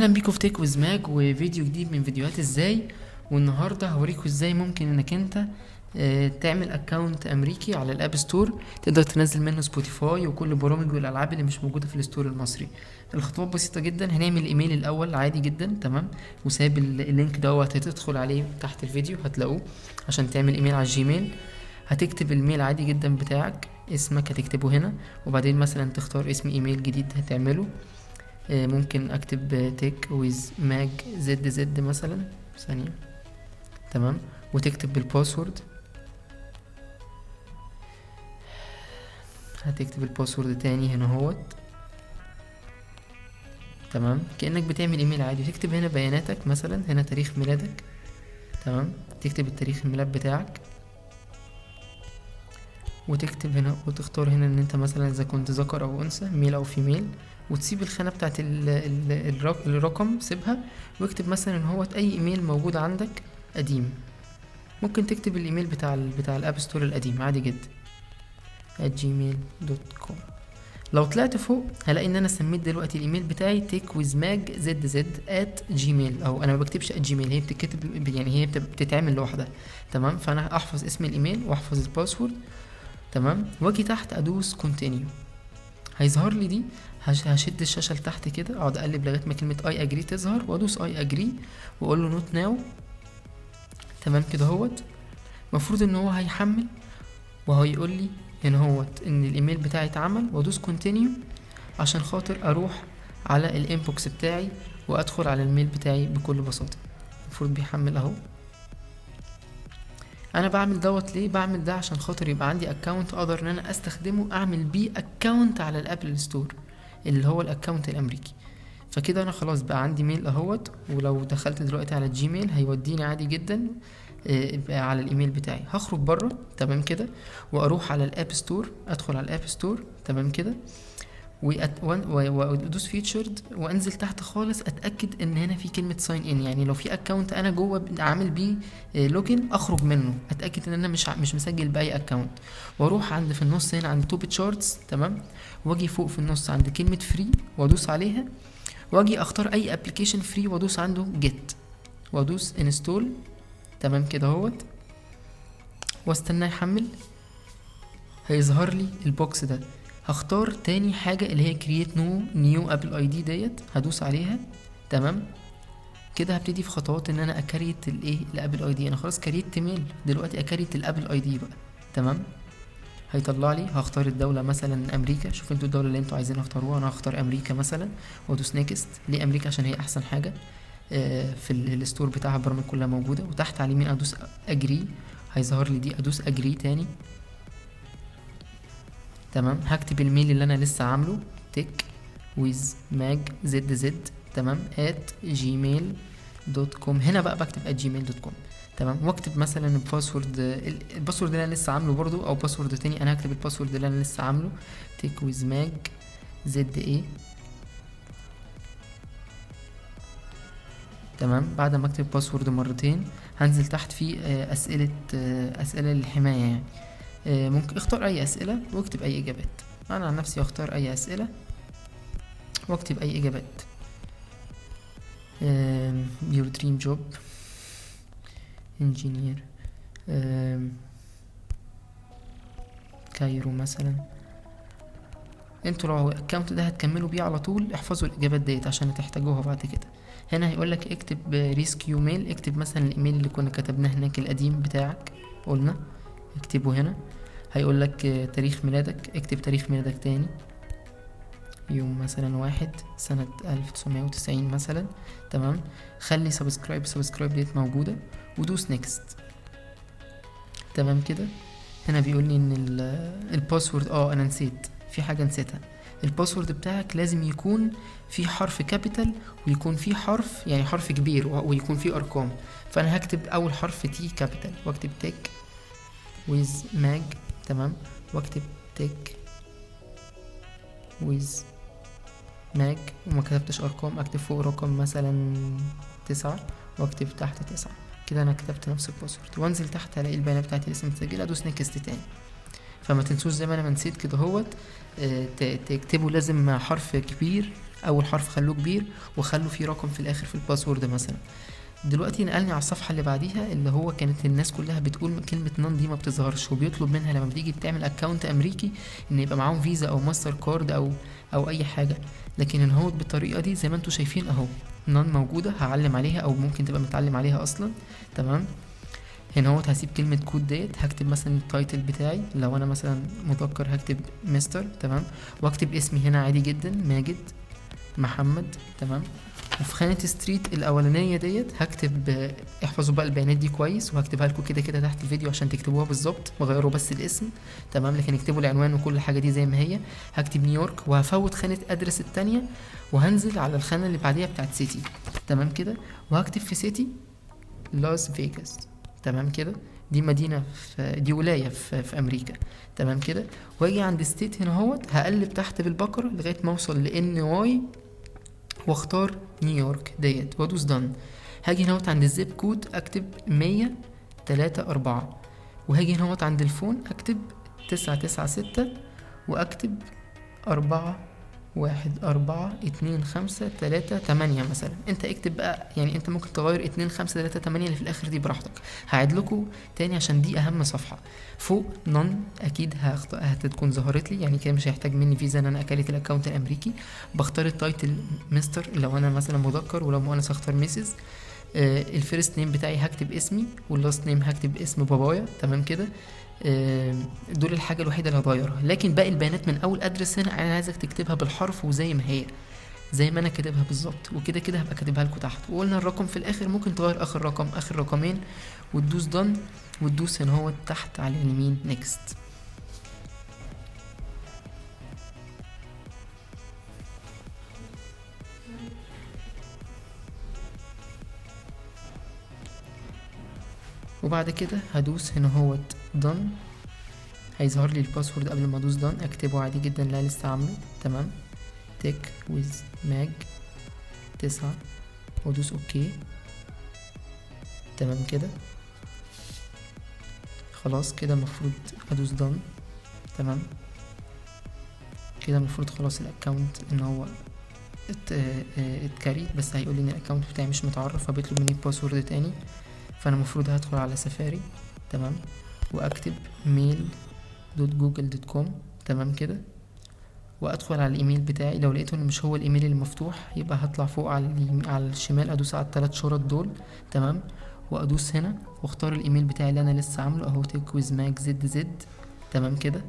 اهلا بيكم في تيك ويز ماج وفيديو جديد من فيديوهات ازاي. والنهارده هوريكم ازاي ممكن انك انت تعمل اكونت امريكي على الاب ستور، تقدر تنزل منه سبوتيفاي وكل البرامج والالعاب اللي مش موجوده في الستور المصري. الخطوات بسيطه جدا. هنعمل ايميل الاول عادي جدا، تمام، وسايب اللينك دوت هتدخل عليه تحت الفيديو هتلاقوه عشان تعمل ايميل على الجيميل. هتكتب الميل عادي جدا بتاعك، اسمك هتكتبه هنا، وبعدين مثلا تختار اسم ايميل جديد هتعمله. ممكن اكتب تيك ويز ماج زد زد مثلا، ثانية، تمام، وتكتب بالباسورد. هتكتب الباسورد تاني هنا اهوت، تمام، كأنك بتعمل ايميل عادي. وتكتب هنا بياناتك، مثلا هنا تاريخ ميلادك، تمام، تكتب التاريخ الميلاد بتاعك، وتكتب هنا وتختار هنا ان انت مثلا اذا كنت ذكر او انثى، ميل او فيميل، وتسيب الخانة بتاعت الرقم سيبها، واكتب مثلا ان هو اي ايميل موجود عندك قديم. ممكن تكتب الايميل بتاع الاب ستور القديم عادي جدا @gmail.com. لو طلعت فوق هلاقي ان انا سميت دلوقتي الايميل بتاعي techwithmagzz@gmail، او انا ما بكتبش @gmail، هي بتتكتب يعني هي بتتعمل لوحدها، تمام. فانا احفظ اسم الايميل واحفظ الباسورد، تمام، واجي تحت ادوس كونتينيو. هيظهر لي دي، هشد الشاشه لتحت كده، اقعد اقلب لغايه ما كلمه اي اجري تظهر، وادوس اي اجري واقول له نوت ناو، تمام كده اهوت. المفروض ان هو هيحمل وهيقول لي هنا اهوت ان الايميل بتاعي اتعمل، وادوس كونتينيو عشان خاطر اروح على الانبوكس بتاعي وادخل على الميل بتاعي بكل بساطه. المفروض بيحمل اهو. انا بعمل دوت ليه؟ بعمل ده عشان خاطر يبقى عندي اكونت اقدر ان انا استخدمه، اعمل بيه اكونت على الابل ستور اللي هو الاكونت الامريكي. فكده انا خلاص بقى عندي ميل اهوت، ولو دخلت دلوقتي على الجيميل هيوديني عادي جدا على الايميل بتاعي. هخرج بره، تمام كده، واروح على الاب ستور، ادخل على الاب ستور، تمام كده، وادوس فيتشرد وانزل تحت خالص، اتاكد ان هنا في كلمه ساين ان، يعني لو في اكونت انا جوه عامل بيه لوجن اخرج منه، اتاكد ان انا مش مسجل باي اكونت، واروح عند في النص هنا عند توب تشارتس، تمام، واجي فوق في النص عند كلمه فري وادوس عليها، واجي اختار اي ابلكيشن فري وادوس عنده جيت وادوس انستول، تمام كده اهوت، واستنى يحمل. هيظهر لي البوكس ده. هختار تاني حاجة اللي هي كرييت نيو ابل اي دي ديت، هدوس عليها، تمام كده. هبتدي في خطوات ان انا اكريت الايه الابل اي دي. انا خلاص كريت ميل، دلوقتي اكريت الابل اي دي بقى، تمام. هيطلع لي، هختار الدولة مثلا امريكا، شوف انتوا الدولة اللي انتوا عايزين اختاروها، انا هختار امريكا مثلا وادوس نيكست. ليه امريكا؟ عشان هي احسن حاجة في الستور بتاعها، البرامج كلها موجودة. وتحت على اليمين ادوس اجري، هيظهر لي دي، ادوس اجري تاني، تمام. هكتب الميل اللي انا لسه عامله techwithmagzz، تمام، @gmail.com. هنا بقى بكتب @gmail.com، تمام، واكتب مثلا الباسورد اللي انا لسه عامله برضو، او باسورد تاني. انا هكتب الباسورد اللي انا لسه عامله techwithmagzz، تمام. بعد ما اكتب باسورد مرتين هنزل تحت في اسئله للحمايه يعني. ممكن اختار اي اسئله واكتب اي اجابات. انا عن نفسي اختار اي اسئله واكتب اي اجابات. your dream job engineer، كايرو مثلا. انتوا لو الاكونت ده هتكملوا بيه على طول، احفظوا الاجابات ديت عشان هتحتاجوها بعد كده. هنا هيقولك اكتب ريسكيو ميل، اكتب مثلا الايميل اللي كنا كتبناه هناك القديم بتاعك، قلنا اكتبه هنا. هيقولك تاريخ ميلادك، اكتب تاريخ ميلادك تاني، يوم مثلا 1/1990 مثلا، تمام. خلي سبسكرايب ديت موجودة، ودوس نيكست، تمام كده. هنا بيقولي ان الباسورد، انا نسيت في حاجة نسيتها. الباسورد بتاعك لازم يكون في حرف كابيتال، ويكون في حرف يعني حرف كبير، ويكون في ارقام. فانا هكتب اول حرف تي كابيتال، واكتب تك ويز ماج، تمام، واكتب تك ويز ماج، وما كتبتش ارقام، اكتب فوق رقم مثلا 9 واكتب تحت 9 كده. انا كتبت نفس الباسورد، وانزل تحت الاقي البيانات بتاعتي لسه متسجله، ادوس نيكست تاني. فما تنسوش زي ما انا ما نسيت كده هوت، تكتبوا لازم حرف كبير اول حرف خلوه كبير، وخلوا فيه رقم في الاخر في الباسورد مثلا. دلوقتي نقلني على الصفحه اللي بعديها، اللي هو كانت الناس كلها بتقول كلمه نون دي ما بتظهرش، وبيطلب منها لما بتيجي بتعمل اكونت امريكي ان يبقى معاهم فيزا او ماستر كارد او اي حاجه. لكن ان هو بالطريقه دي زي ما انتم شايفين اهو نون موجوده، هعلم عليها او ممكن تبقى متعلم عليها اصلا. تمام. هنا هو هسيب كلمة كود ديت، هكتب مثلا التايتل بتاعي، لو انا مثلا مذكر هكتب مستر. تمام. واكتب اسمي هنا عادي جدا، ماجد محمد. تمام. وفي خانة ستريت الاولانية ديت هكتب احفظوا بقى البيانات دي كويس، وهكتبها لكم كده كده تحت الفيديو عشان تكتبوها بالظبط، وغيروا بس الاسم. تمام. لكن اكتبوا العنوان وكل حاجة دي زي ما هي. هكتب نيويورك، وهفوت خانة ادرس التانية، وهنزل على الخانة اللي بعديها بتاعت سيتي. تمام كده. وهكتب في سيتي لاس فيجاس. تمام كده. دي مدينة دي ولاية في أمريكا. تمام كده. واجي عند ستيت هنا اهوت، هقلب تحت بالبقرة لغاية ما اوصل لان واي، واختار نيويورك ديت وادوس دان. هاجي هنا اهوت عند الزيب كود اكتب 103.4، وهاجي هنا اهوت عند الفون اكتب 996، واكتب 4 1 4 2 5 3 8 مثلا. انت اكتب بقى، يعني انت ممكن تغير 2 5 3 8 اللي في الاخر دي براحتك. هعيد لكم تاني عشان دي اهم صفحة. فوق نون اكيد هتكون ظهرت لي، يعني كده مش هيحتاج مني فيزا ان انا اكريت الاكونت الامريكي. بختار التايتل مستر لو انا مثلا مذكر، ولو مؤنث هختار ميسز. الفيرست نيم بتاعي هكتب اسمي، واللاست نيم هكتب اسم بابايا. تمام كده. دول الحاجة الوحيدة اللي هغيرها، لكن باقي البيانات من اول ادرس هنا انا عايزك تكتبها بالحرف وزي ما هي، زي ما انا كاتبها بالظبط. وكده كده هبقى كاتبها لكم تحت. وقلنا الرقم في الاخر ممكن تغير اخر رقم، اخر رقمين، وتدوس دن، وتدوس هنا هو تحت على اليمين نيكست. وبعد كده هدوس هنا هو دن، هيظهر لي الباسورد قبل ما ادوس دان اكتبه عادي جدا اللي انا لسه عامله. تمام. تك ويز ماج 9، وادوس اوكي. تمام كده. خلاص كده المفروض ادوس دان. تمام كده المفروض خلاص الاكونت ان هو اتكريت، بس هيقول لي ان الاكونت بتاعي مش متعرف، فبيطلب مني باسورد تاني. فانا المفروض هدخل على سفاري. تمام. واكتب mail.google.com. تمام كده. وادخل على الايميل بتاعي، لو لقيته ان مش هو الايميل المفتوح يبقى هطلع فوق على الشمال، ادوس على الثلاث شرط دول. تمام. وادوس هنا واختار الايميل بتاعي اللي انا لسه عامله اهو تكويزماك زد زد. تمام كده.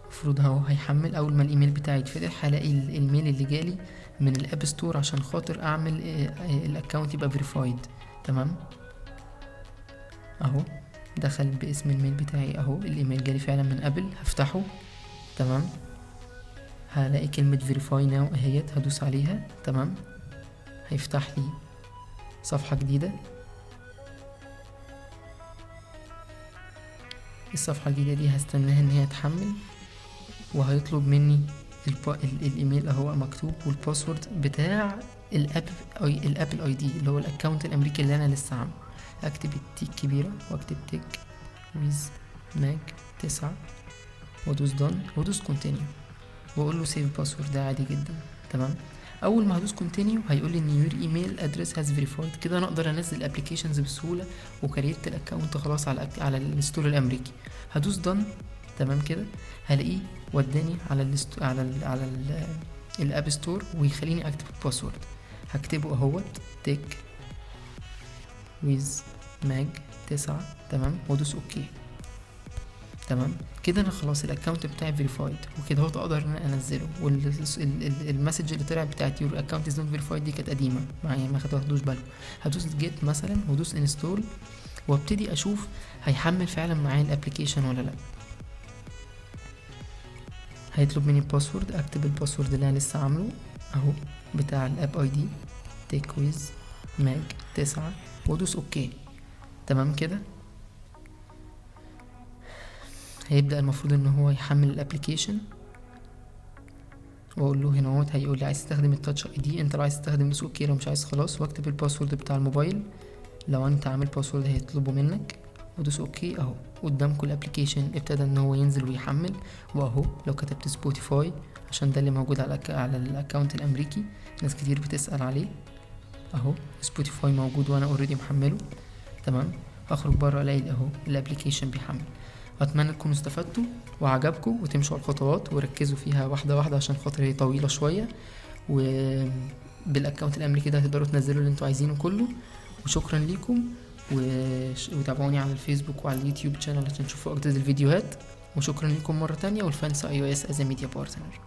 المفروض اهو هيحمل. اول ما الايميل بتاعي يتفتح هلاقي الميل اللي جالي من الاب ستور عشان خاطر اعمل الاكونت يبقى فيريفايد. تمام. اهو دخل باسم الميل بتاعي اهو، الايميل جالي فعلا من ابل. هفتحه. تمام. هلاقي كلمة verify now اهيت، هدوس عليها. تمام. هيفتح لي صفحة جديدة. الصفحة الجديدة دي هستناها ان هي تحمل، وهيطلب مني الايميل اهو مكتوب، والباسورد بتاع الابل اي دي اللي هو الاكونت الامريكي اللي انا لسه عامله. اكتب التيك كبيرة، واكتب تيك ويز ماج 9، وادوس دون، وادوس كونتينيو، واقول له سيف باسورد. ده عادي جدا. تمام. اول ما هدوس كونتينيو هيقول لي ان يور ايميل ادرس هاز فيريفايد. كده انا اقدر انزل ابلكيشنز بسهوله، وكريت الاكونت خلاص على الستور الامريكي. هدوس دون. تمام كده. هلاقيه وداني على الاب ستور، ويخليني اكتب الباسورد. هكتبه اهوت تيك ويز ماج 9. تمام. وادوس اوكي. تمام كده انا خلاص الاكونت بتاعي فيريفايد، وكده هو اقدر ان انا انزله. والمسج اللي طلع بتاعت يور اكونت از نوت فيريفايد دي كانت قديمه معايا، ما خدتوش بالكم. هدوس جيت مثلا، وادوس انستول، وابتدي اشوف هيحمل فعلا معايا الابلكيشن ولا لا. هيطلب مني باسورد، اكتب الباسورد اللي انا لسه عامله اهو بتاع الاب اي دي تيك ويز ماج 9، وادوس اوكي. تمام كده. هيبدأ المفروض ان هو يحمل الابليكيشن، واقول له هنا اهوت هيقول لي عايز تستخدم التاتش اي دي. انت لو عايز تستخدم دوس اوكي، لو مش عايز خلاص. واكتب الباسورد بتاع الموبايل، لو انت عامل باسورد هيطلبه منك. وادوس اوكي. اهو قدامكم الابليكيشن ابتدى ان هو ينزل ويحمل. واهو لو كتبت سبوتيفاي، عشان ده اللي موجود على الاكونت الامريكي، ناس كتير بتسأل عليه. اهو سبوتيفاي موجود وانا اوريدي محمله. تمام. اخرج بره الاقي اهو الابليكيشن بيحمل. اتمنى تكونوا استفدتوا وعجبكم وتمشوا على الخطوات وركزوا فيها واحده واحده، عشان خاطر هي طويله شويه. وبالاكونت الامريكي ده تقدروا تنزلوا اللي انتوا عايزينه كله. وشكرا ليكم. وتابعوني على الفيسبوك وعلى اليوتيوب شانل عشان تشوفوا اجدد الفيديوهات. وشكرا لكم مرة تانية، والفانس iOS as a media partner.